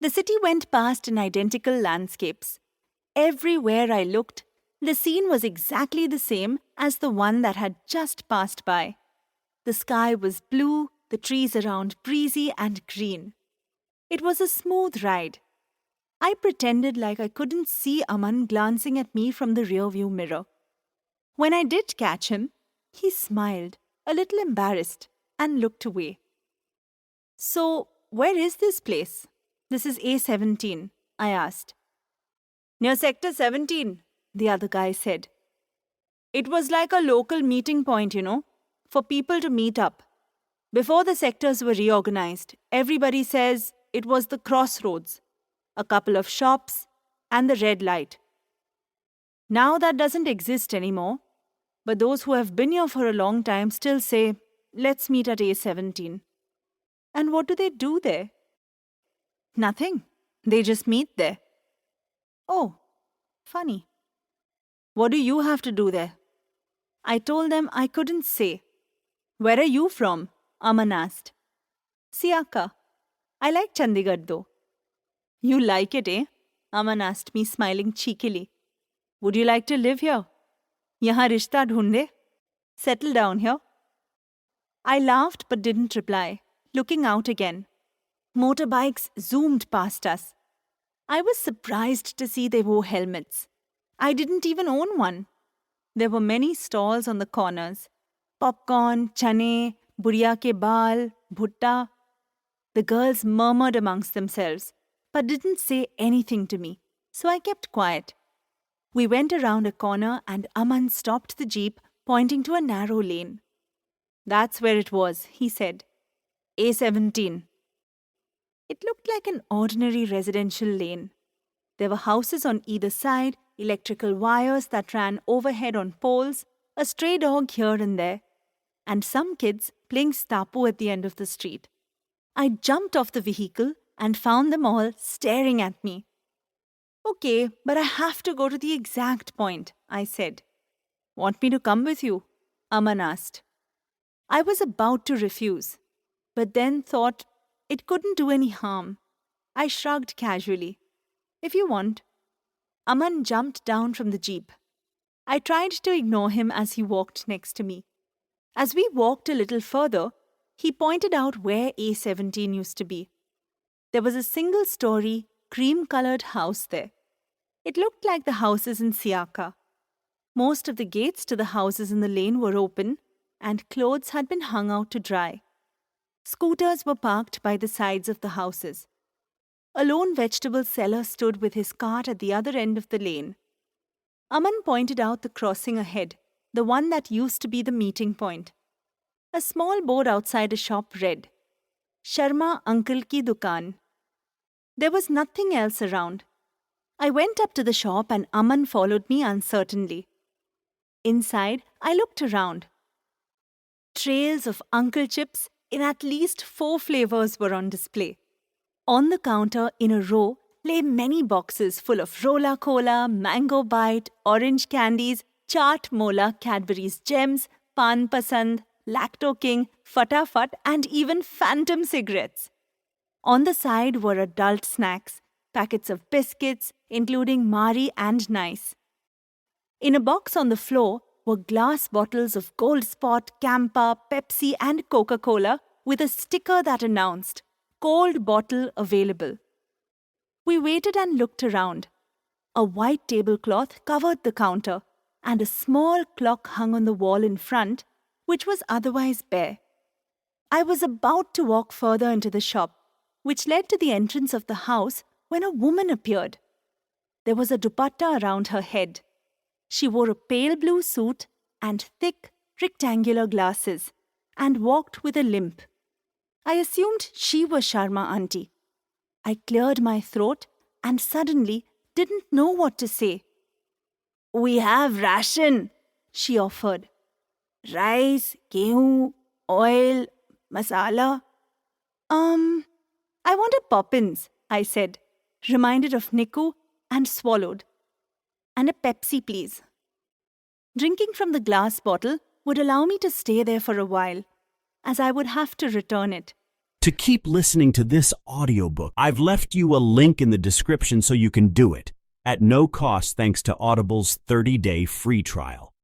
The city went past in identical landscapes. Everywhere I looked, the scene was exactly the same as the one that had just passed by. The sky was blue, the trees around breezy and green. It was a smooth ride. I pretended like I couldn't see Aman glancing at me from the rearview mirror. When I did catch him, he smiled, a little embarrassed, and looked away. "So, where is this place?" "This is A17, I asked. "Near Sector 17, the other guy said. "It was like a local meeting point, for people to meet up. Before the sectors were reorganized, everybody says it was the crossroads, a couple of shops, and the red light. Now that doesn't exist anymore, but those who have been here for a long time still say, 'Let's meet at A17. "And what do they do there?" "Nothing. They just meet there." "Oh, funny. What do you have to do there?" I told them I couldn't say. "Where are you from?" Aman asked. "Siaka. I like Chandigarh though." "You like it, eh?" Aman asked me, smiling cheekily. "Would you like to live here? Yahan rishta dhoonde? Settle down here?" I laughed but didn't reply, looking out again. Motorbikes zoomed past us. I was surprised to see they wore helmets. I didn't even own one. There were many stalls on the corners. Popcorn, chane, buriya ke baal, bhutta. The girls murmured amongst themselves, but didn't say anything to me, so I kept quiet. We went around a corner and Aman stopped the jeep, pointing to a narrow lane. "That's where it was," he said. "A17. It looked like an ordinary residential lane. There were houses on either side, electrical wires that ran overhead on poles, a stray dog here and there, and some kids playing stapu at the end of the street. I jumped off the vehicle and found them all staring at me. "Okay, but I have to go to the exact point," I said. "Want me to come with you?" Aman asked. I was about to refuse, but then thought it couldn't do any harm. I shrugged casually. "If you want." Aman jumped down from the jeep. I tried to ignore him as he walked next to me. As we walked a little further, he pointed out where A17 used to be. There was a single-story, cream-colored house there. It looked like the houses in Siaka. Most of the gates to the houses in the lane were open, and clothes had been hung out to dry. Scooters were parked by the sides of the houses. A lone vegetable seller stood with his cart at the other end of the lane. Aman pointed out the crossing ahead, the one that used to be the meeting point. A small board outside a shop read, "Sharma Uncle Ki Dukaan." There was nothing else around. I went up to the shop and Aman followed me uncertainly. Inside, I looked around. Trails of Uncle Chips in at least 4 flavors were on display. On the counter, in a row, lay many boxes full of Rola Cola, Mango Bite, Orange Candies, Chaat Mola, Cadbury's Gems, Pan Pasand, Lacto King, Fatafat, and even Phantom cigarettes. On the side were adult snacks, packets of biscuits, including Mari and Nice. In a box on the floor were glass bottles of Gold Spot, Campa, Pepsi, and Coca-Cola with a sticker that announced, "Cold bottle available." We waited and looked around. A white tablecloth covered the counter, and a small clock hung on the wall in front, which was otherwise bare. I was about to walk further into the shop, which led to the entrance of the house, when a woman appeared. There was a dupatta around her head. She wore a pale blue suit and thick, rectangular glasses, and walked with a limp. I assumed she was Sharma auntie. I cleared my throat and suddenly didn't know what to say. "We have ration," she offered. "Rice, gehu, oil, masala." I wanted Poppins," I said, reminded of Niku, and swallowed. "And a Pepsi, please." Drinking from the glass bottle would allow me to stay there for a while, as I would have to return it. to keep listening to this audiobook. I've left you a link in the description so you can do it, at no cost thanks to Audible's 30-day free trial.